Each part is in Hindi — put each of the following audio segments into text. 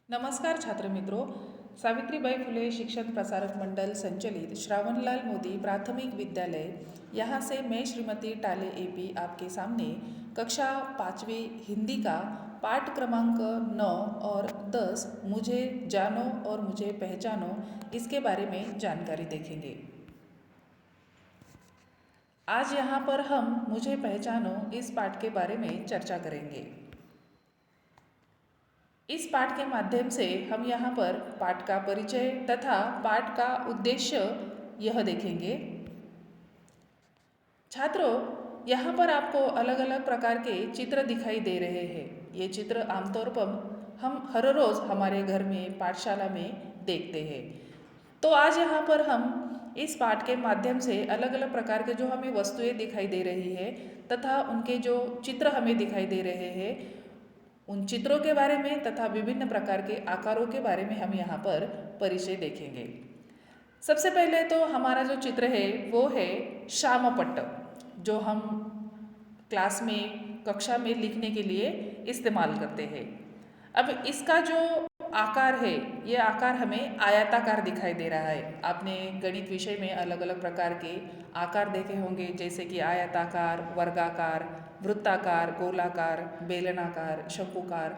नमस्कार छात्र मित्रों। सावित्रीबाई फुले शिक्षण प्रसारक मंडल संचलित श्रावणलाल मोदी प्राथमिक विद्यालय यहाँ से मैं श्रीमती टाले एपी आपके सामने कक्षा 5वीं हिंदी का पाठ क्रमांक 9 और 10 मुझे जानो और मुझे पहचानो इसके बारे में जानकारी देखेंगे। आज यहाँ पर हम मुझे पहचानो इस पाठ के बारे में चर्चा करेंगे। इस पाठ के माध्यम से हम यहाँ पर पाठ का परिचय तथा पाठ का उद्देश्य यह देखेंगे। छात्रों, यहाँ पर आपको अलग अलग प्रकार के चित्र दिखाई दे रहे हैं। ये चित्र आमतौर पर हम हर रोज़ हमारे घर में पाठशाला में देखते हैं। तो आज यहाँ पर हम इस पाठ के माध्यम से अलग अलग प्रकार के जो हमें वस्तुएं दिखाई दे रही है तथा उनके जो चित्र हमें दिखाई दे रहे हैं उन चित्रों के बारे में तथा विभिन्न प्रकार के आकारों के बारे में हम यहाँ पर परिचय देखेंगे। सबसे पहले तो हमारा जो चित्र है वो है श्यामपट्ट, जो हम क्लास में कक्षा में लिखने के लिए इस्तेमाल करते हैं। अब इसका जो आकार है ये आकार हमें आयताकार दिखाई दे रहा है। आपने गणित विषय में अलग अलग प्रकार के आकार देखे होंगे, जैसे कि आयताकार, वर्गाकार, वृत्ताकार, गोलाकार, बेलनाकार, शंकुकार,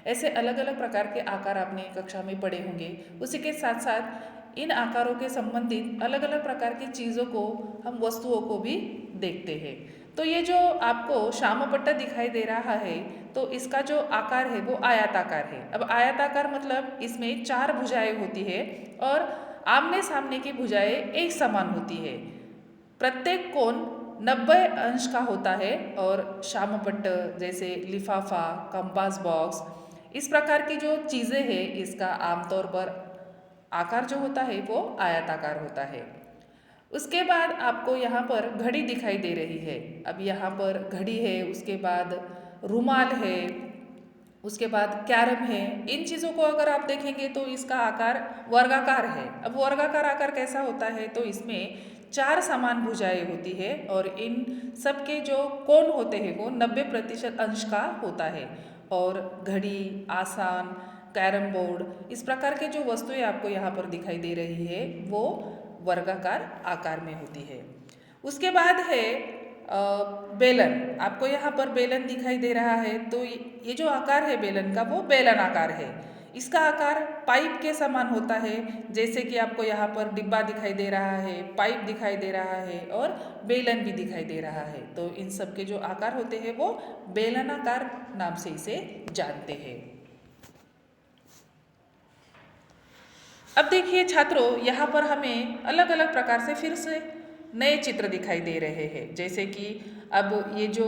ऐसे अलग अलग प्रकार के आकार आपने कक्षा में पढ़े होंगे। उसी के साथ साथ इन आकारों के संबंधित अलग अलग प्रकार की चीज़ों को हम वस्तुओं को भी देखते हैं। तो ये जो आपको श्यामपट्ट दिखाई दे रहा है तो इसका जो आकार है वो आयताकार है। अब आयताकार मतलब इसमें 4 भुजाएं होती है और आमने सामने की भुजाएं एक समान होती है। प्रत्येक कोण 90 अंश का होता है और श्यामपट्ट जैसे लिफाफा, कंपास बॉक्स, इस प्रकार की जो चीज़ें हैं इसका आमतौर पर आकार जो होता है वो आयताकार होता है। उसके बाद आपको यहाँ पर घड़ी दिखाई दे रही है। अब यहाँ पर घड़ी है, उसके बाद रुमाल है, उसके बाद कैरम है। इन चीज़ों को अगर आप देखेंगे तो इसका आकार वर्गाकार है। अब वर्गाकार आकार कैसा होता है तो इसमें 4 समान भुजाएं होती है और इन सब के जो कोण होते हैं वो 90% अंश का होता है। और घड़ी, आसान, कैरम बोर्ड, इस प्रकार के जो वस्तुएं आपको यहाँ पर दिखाई दे रही है वो वर्गाकार आकार में होती है। उसके बाद है बेलन। आपको यहाँ पर बेलन दिखाई दे रहा है तो ये जो आकार है बेलन का वो बेलन आकार है। इसका आकार पाइप के समान होता है, जैसे कि आपको यहाँ पर डिब्बा दिखाई दे रहा है, पाइप दिखाई दे रहा है और बेलन भी दिखाई दे रहा है। तो इन सब के जो आकार होते हैं वो बेलनाकार नाम से इसे जानते हैं। अब देखिए छात्रों, यहाँ पर हमें अलग अलग प्रकार से फिर से नए चित्र दिखाई दे रहे हैं। जैसे कि अब ये जो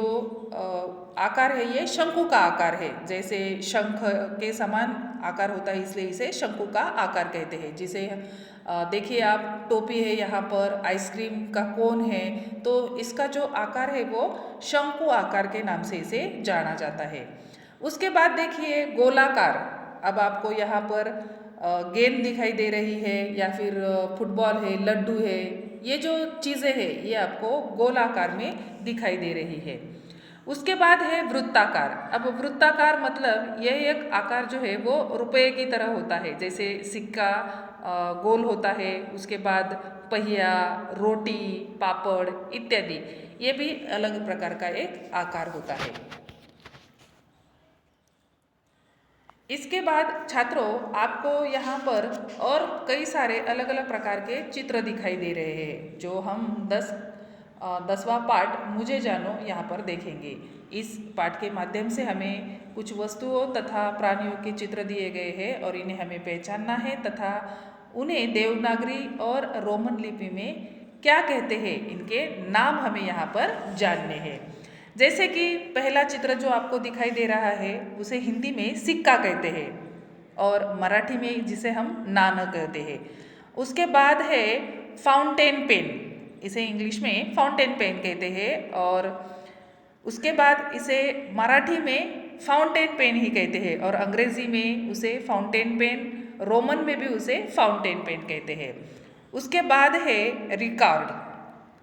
आकार है ये शंकु का आकार है। जैसे शंख के समान आकार होता है इसलिए इसे शंकु का आकार कहते हैं। जिसे देखिए आप, टोपी है, यहाँ पर आइसक्रीम का कोन है, तो इसका जो आकार है वो शंकु आकार के नाम से इसे जाना जाता है। उसके बाद देखिए गोलाकार। अब आपको यहाँ पर गेंद दिखाई दे रही है या फिर फुटबॉल है, लड्डू है, ये जो चीज़ें हैं ये आपको गोलाकार में दिखाई दे रही है। उसके बाद है वृत्ताकार। अब वृत्ताकार मतलब यह एक आकार जो है वो रुपये की तरह होता है। जैसे सिक्का गोल होता है, उसके बाद पहिया, रोटी, पापड़ इत्यादि, ये भी अलग प्रकार का एक आकार होता है। इसके बाद छात्रों, आपको यहाँ पर और कई सारे अलग अलग प्रकार के चित्र दिखाई दे रहे हैं जो हम 10वां पाठ मुझे जानो यहाँ पर देखेंगे। इस पाठ के माध्यम से हमें कुछ वस्तुओं तथा प्राणियों के चित्र दिए गए हैं और इन्हें हमें पहचानना है तथा उन्हें देवनागरी और रोमन लिपि में क्या कहते हैं इनके नाम हमें यहाँ पर जानने हैं। जैसे कि पहला चित्र जो आपको दिखाई दे रहा है उसे हिंदी में सिक्का कहते हैं और मराठी में जिसे हम नाणं कहते हैं। उसके बाद है फाउंटेन पेन, इसे इंग्लिश में फाउंटेन पेन कहते हैं और उसके बाद इसे मराठी में फाउंटेन पेन ही कहते हैं और अंग्रेज़ी में उसे फाउंटेन पेन, रोमन में भी उसे फाउंटेन पेन कहते हैं। उसके बाद है रिकॉर्ड।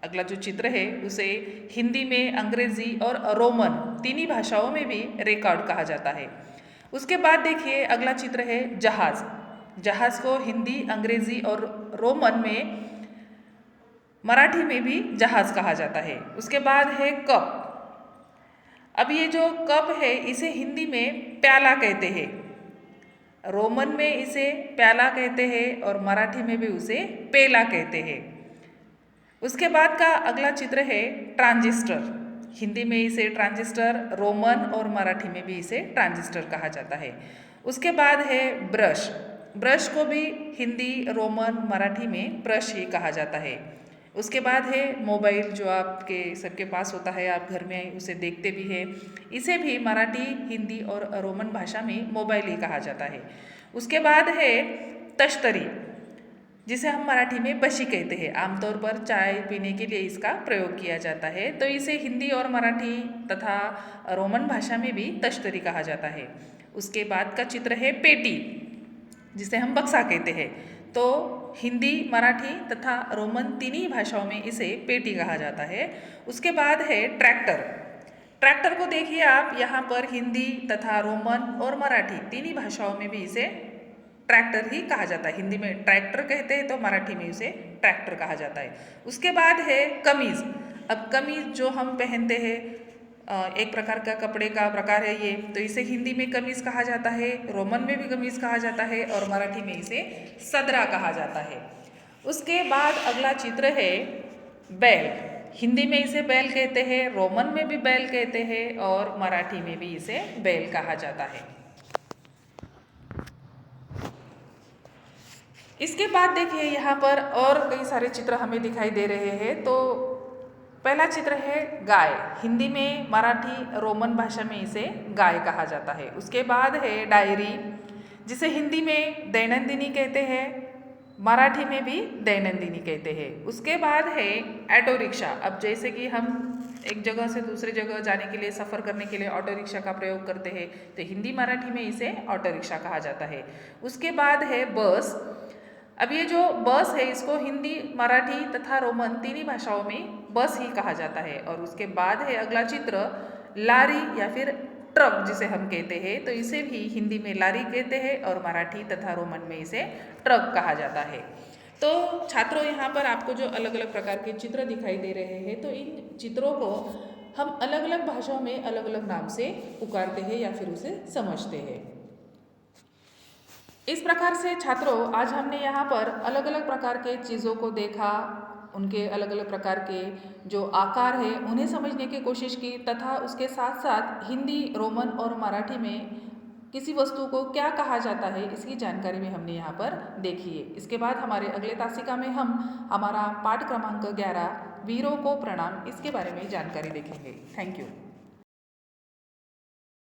अगला जो चित्र है उसे हिंदी में, अंग्रेजी और रोमन तीनों भाषाओं में भी रिकॉर्ड कहा जाता है। उसके बाद देखिए अगला चित्र है जहाज। जहाज को हिंदी, अंग्रेजी और रोमन में, मराठी में भी जहाज कहा जाता है। उसके बाद है कप। अब ये जो कप है इसे हिंदी में प्याला कहते हैं, रोमन में इसे प्याला कहते हैं और मराठी में भी उसे पेला कहते हैं। उसके बाद का अगला चित्र है ट्रांजिस्टर। हिंदी में इसे ट्रांजिस्टर, रोमन और मराठी में भी इसे ट्रांजिस्टर कहा जाता है। उसके बाद है ब्रश। ब्रश को भी हिंदी, रोमन, मराठी में ब्रश ही कहा जाता है। उसके बाद है मोबाइल, जो आपके सबके पास होता है, आप घर में उसे देखते भी हैं। इसे भी मराठी, हिंदी और रोमन भाषा में मोबाइल ही कहा जाता है। उसके बाद है तश्तरी, जिसे हम मराठी में बशी कहते हैं। आमतौर पर चाय पीने के लिए इसका प्रयोग किया जाता है, तो इसे हिंदी और मराठी तथा रोमन भाषा में भी तश्तरी कहा जाता है। उसके बाद का चित्र है पेटी, जिसे हम बक्सा कहते हैं। तो हिंदी, मराठी तथा रोमन तीनों भाषाओं में इसे पेटी कहा जाता है। उसके बाद है ट्रैक्टर। ट्रैक्टर को देखिए आप, यहाँ पर हिंदी तथा रोमन और मराठी तीनों भाषाओं में भी इसे ट्रैक्टर ही कहा जाता है। हिंदी में ट्रैक्टर कहते हैं तो मराठी में उसे ट्रैक्टर कहा जाता है। उसके बाद है कमीज। अब कमीज जो हम पहनते हैं, एक प्रकार का कपड़े का प्रकार है ये, तो इसे हिंदी में कमीज कहा जाता है, रोमन में भी कमीज कहा जाता है और मराठी में इसे सदरा कहा जाता है। उसके बाद अगला चित्र है बैल। हिंदी में इसे बैल कहते हैं, रोमन में भी बैल कहते हैं और मराठी में भी इसे बैल कहा जाता है। इसके बाद देखिए यहाँ पर और कई सारे चित्र हमें दिखाई दे रहे हैं। तो पहला चित्र है गाय। हिंदी में, मराठी, रोमन भाषा में इसे गाय कहा जाता है। उसके बाद है डायरी, जिसे हिंदी में दैनंदिनी कहते हैं, मराठी में भी दैनंदिनी कहते हैं। उसके बाद है ऑटो रिक्शा। अब जैसे कि हम एक जगह से दूसरी जगह जाने के लिए, सफ़र करने के लिए ऑटो रिक्शा का प्रयोग करते हैं, तो हिंदी, मराठी में इसे ऑटो रिक्शा कहा जाता है। उसके बाद है बस। अब ये जो बस है इसको हिंदी, मराठी तथा रोमन तीनों भाषाओं में बस ही कहा जाता है। और उसके बाद है अगला चित्र लारी या फिर ट्रक, जिसे हम कहते हैं, तो इसे भी हिंदी में लारी कहते हैं और मराठी तथा रोमन में इसे ट्रक कहा जाता है। तो छात्रों, यहाँ पर आपको जो अलग अलग प्रकार के चित्र दिखाई दे रहे हैं, तो इन चित्रों को हम अलग अलग भाषाओं में अलग अलग नाम से पुकारते हैं या फिर उसे समझते हैं। इस प्रकार से छात्रों, आज हमने यहाँ पर अलग अलग प्रकार के चीज़ों को देखा, उनके अलग अलग प्रकार के जो आकार है उन्हें समझने की कोशिश की, तथा उसके साथ साथ हिंदी, रोमन और मराठी में किसी वस्तु को क्या कहा जाता है इसकी जानकारी भी हमने यहाँ पर देखी है। इसके बाद हमारे अगले तासिका में हम हमारा पाठ क्रमांक 11 वीरों को प्रणाम, इसके बारे में जानकारी देखेंगे। Thank you.